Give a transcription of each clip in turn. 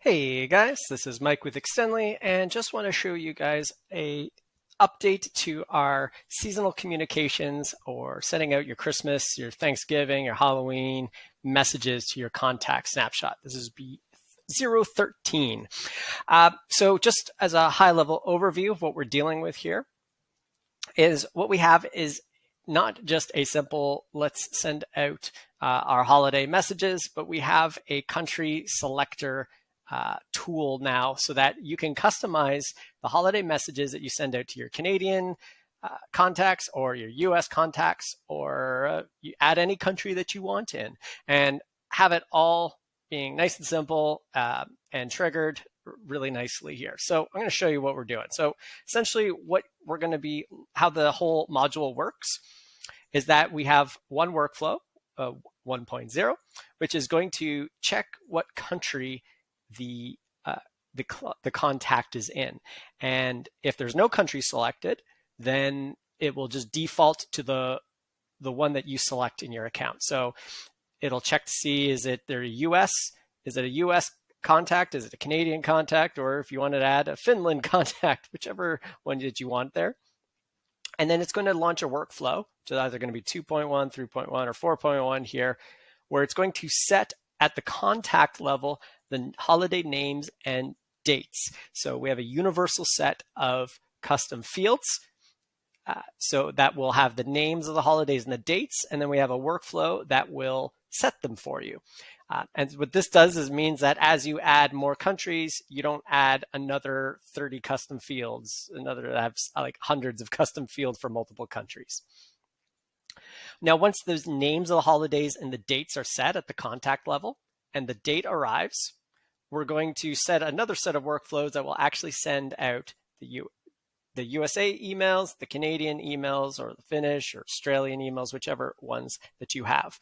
Hey guys, this is Mike with Extendly, and just want to show you guys a update to our seasonal communications or sending out your Christmas, your Thanksgiving, your Halloween messages to your contact snapshot. This is B013. So just as a high level overview of what we're dealing with here is what we have is not just a simple let's send out our holiday messages, but we have a country selector tool now so that you can customize the holiday messages that you send out to your Canadian contacts or your US contacts, or you add any country that you want in and have it all being nice and simple and triggered really nicely here. So I'm going to show you what we're doing. So essentially what we're going to be, how the whole module works is that we have one workflow, 1.0, which is going to check what country the contact is in. And if there's no country selected, then it will just default to the one that you select in your account. So it'll check to see, is it a US contact? Is it a Canadian contact? Or if you wanted to add a Finland contact, whichever one that you want there. And then it's going to launch a workflow, which is either going to be 2.1, 3.1, or 4.1 here, where it's going to set at the contact level the holiday names and dates. So we have a universal set of custom fields. So that will have the names of the holidays and the dates, and then we have a workflow that will set them for you. And what this does is means that as you add more countries, you don't add another 30 custom fields, like hundreds of custom fields for multiple countries. Now, once those names of the holidays and the dates are set at the contact level and the date arrives, we're going to set another set of workflows that will actually send out the USA emails, the Canadian emails, or the Finnish or Australian emails, whichever ones that you have.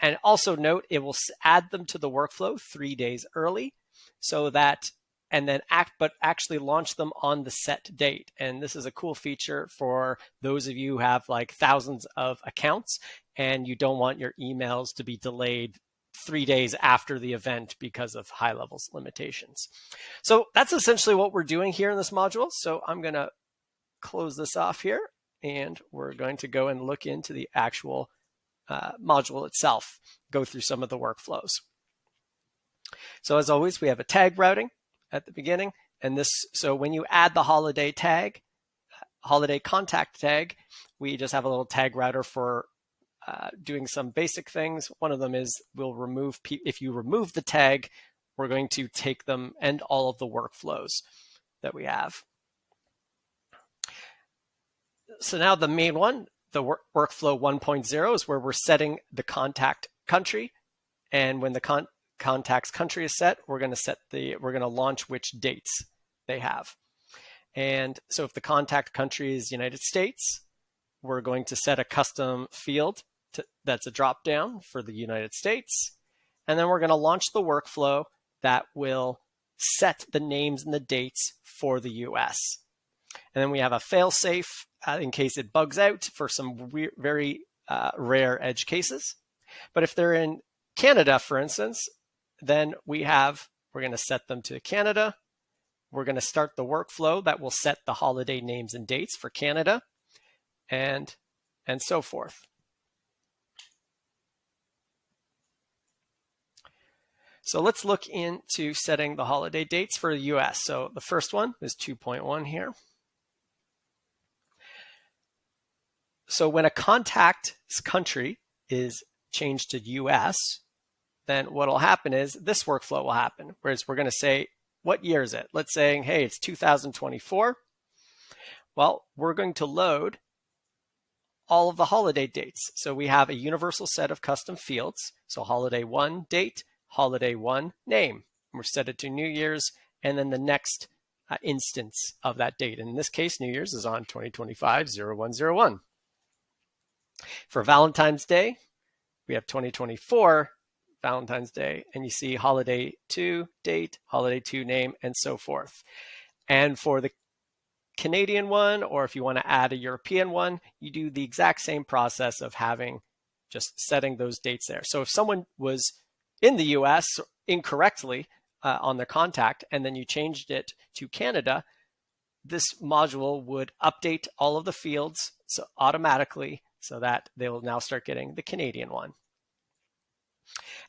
And also note, it will add them to the workflow 3 days early so that, and then actually launch them on the set date. And this is a cool feature for those of you who have like thousands of accounts and you don't want your emails to be delayed 3 days after the event because of high levels limitations. So that's essentially what we're doing here in this module. So I'm going to close this off here and we're going to go and look into the actual module itself, go through some of the workflows. So as always, we have a tag routing at the beginning. And so when you add the holiday tag, holiday contact tag, we just have a little tag router for doing some basic things. One of them is if you remove the tag, we're going to take them and all of the workflows that we have. So now the main one, the workflow 1.0, is where we're setting the contact country. And when the contact's country is set, we're going to launch which dates they have. And so if the contact country is United States, we're going to set a custom field that's a drop down for the United States. And then we're going to launch the workflow that will set the names and the dates for the US. And then we have a fail-safe in case it bugs out for some very rare edge cases. But if they're in Canada, for instance, then we're going to set them to Canada. We're going to start the workflow that will set the holiday names and dates for Canada, and so forth. So let's look into setting the holiday dates for the US. So the first one is 2.1 here. So when a contact's country is changed to US, then what will happen is this workflow will happen, whereas we're going to say, what year is it? Let's say, hey, it's 2024. Well, we're going to load all of the holiday dates. So we have a universal set of custom fields. So holiday 1 date, holiday 1 name. And we're set it to New Year's, and then the next instance of that date. In this case, New Year's is on 2025-0101. For Valentine's Day, we have 2024 Valentine's Day, and you see holiday 2 date, holiday 2 name, and so forth. And for the Canadian one, or if you want to add a European one, you do the exact same process of just setting those dates there. So if someone was in the US incorrectly on their contact, and then you changed it to Canada, this module would update all of the fields so automatically so that they will now start getting the Canadian one.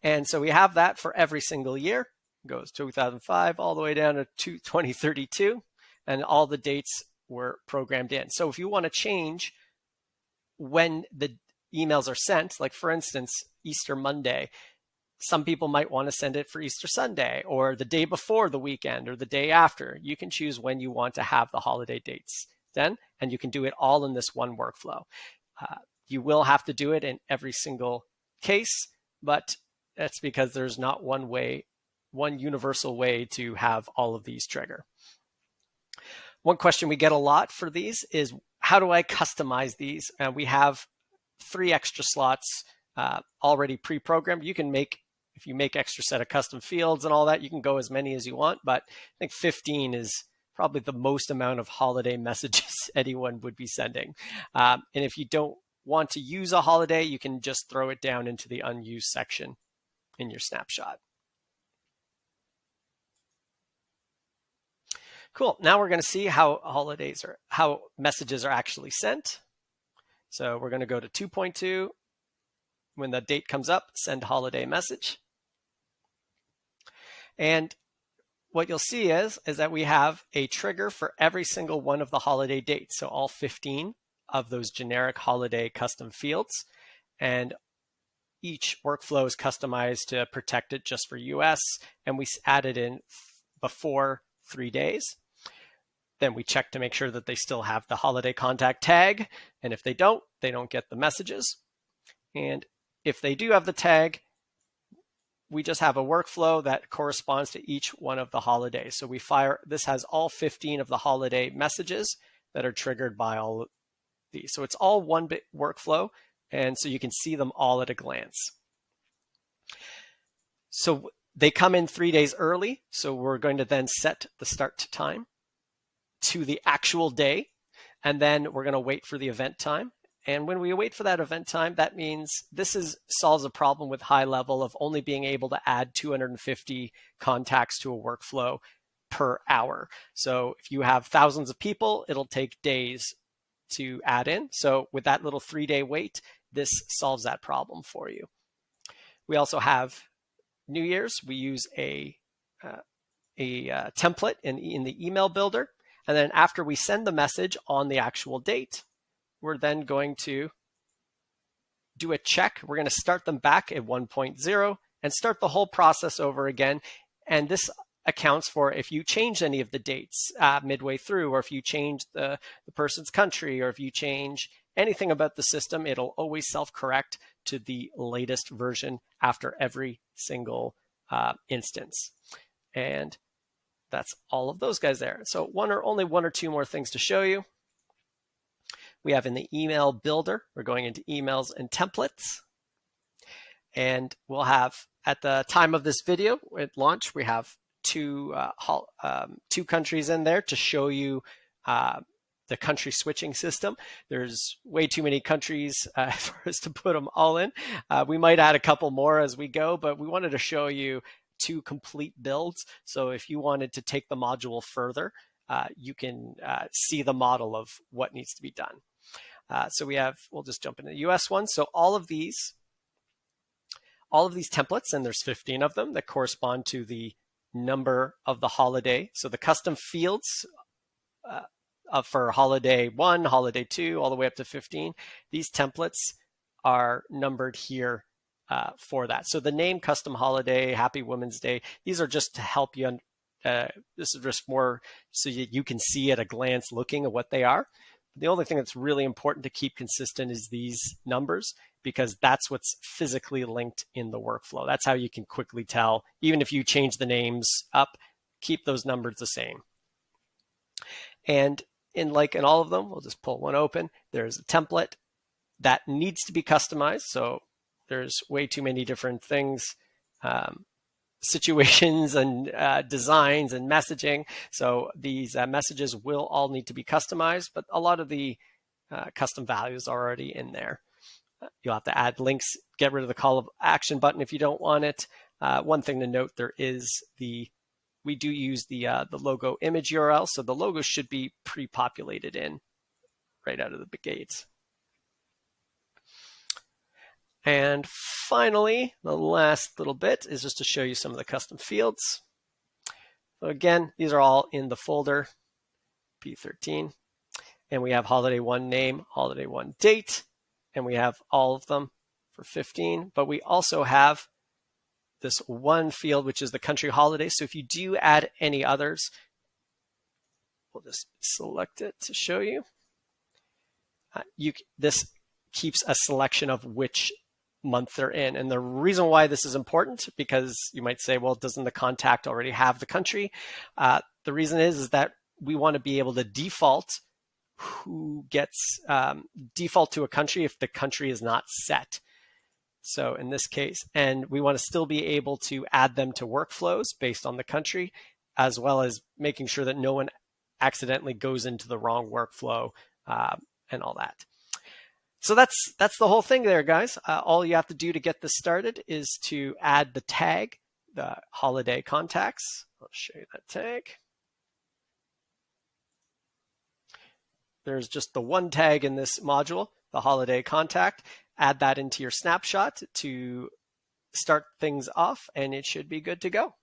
And so we have that for every single year. It goes 2005 all the way down to 2032, and all the dates were programmed in. So if you want to change when the emails are sent, like for instance, Easter Monday, some people might want to send it for Easter Sunday or the day before the weekend or the day after. You can choose when you want to have the holiday dates then, and you can do it all in this one workflow. You will have to do it in every single case, but that's because there's not one universal way to have all of these trigger. One question we get a lot for these is, how do I customize these? We have 3 extra slots already pre-programmed. You can make, if you make extra set of custom fields and all that, you can go as many as you want, but I think 15 is probably the most amount of holiday messages anyone would be sending. And if you don't want to use a holiday, you can just throw it down into the unused section in your snapshot. Cool. Now we're going to see how messages are actually sent. So we're going to go to 2.2. When the date comes up, send holiday message. And what you'll see is that we have a trigger for every single one of the holiday dates. So all 15 of those generic holiday custom fields. And each workflow is customized to protect it just for US. And we added in before 3 days. Then we check to make sure that they still have the holiday contact tag. And if they don't get the messages. And if they do have the tag, we just have a workflow that corresponds to each one of the holidays. So this has all 15 of the holiday messages that are triggered by all of these. So it's all one bit workflow. And so you can see them all at a glance. So they come in 3 days early. So we're going to then set the start time to the actual day. And then we're going to wait for the event time. And when we wait for that event time, that means solves a problem with high level of only being able to add 250 contacts to a workflow per hour. So if you have thousands of people, it'll take days to add in. So with that little 3-day wait, this solves that problem for you. We also have New Year's. We use a template in the email builder. And then after we send the message on the actual date, we're then going to do a check. We're going to start them back at 1.0 and start the whole process over again. And this accounts for if you change any of the dates midway through, or if you change the person's country, or if you change anything about the system, it'll always self-correct to the latest version after every single instance. And that's all of those guys there. So only one or two more things to show you. We have in the email builder, we're going into emails and templates. And we'll have, at the time of this video at launch, we have two countries in there to show you the country switching system. There's way too many countries for us to put them all in. We might add a couple more as we go, but we wanted to show you 2 complete builds. So if you wanted to take the module further, you can see the model of what needs to be done. So we'll just jump into the US one. So all of these templates, and there's 15 of them that correspond to the number of the holiday. So the custom fields for holiday 1, holiday 2, all the way up to 15, these templates are numbered here for that. So the name, custom holiday, Happy Women's Day, these are just to help you. This is just more so you can see at a glance looking at what they are. The only thing that's really important to keep consistent is these numbers, because that's what's physically linked in the workflow. That's how you can quickly tell. Even if you change the names up, keep those numbers the same. And in all of them, we'll just pull one open. There's a template that needs to be customized. So there's way too many different things, situations and designs and messaging. So these messages will all need to be customized, but a lot of the custom values are already in there. You'll have to add links, get rid of the call of action button if you don't want it. One thing to note, there is the we do use the logo image URL, so the logo should be pre-populated in right out of the gates. And finally, the last little bit is just to show you some of the custom fields. So again, these are all in the folder P13. And we have holiday 1 name, holiday 1 date, and we have all of them for 15. But we also have this one field, which is the country holiday. So if you do add any others, we'll just select it to show you. This keeps a selection of which month they're in. And the reason why this is important, because you might say, well, doesn't the contact already have the country? The reason is that we want to be able to default who gets default to a country if the country is not set. So in this case, and we want to still be able to add them to workflows based on the country, as well as making sure that no one accidentally goes into the wrong workflow and all that. So that's the whole thing there, guys. All you have to do to get this started is to add the tag, the holiday contacts. I'll show you that tag. There's just the one tag in this module, the holiday contact. Add that into your snapshot to start things off, and it should be good to go.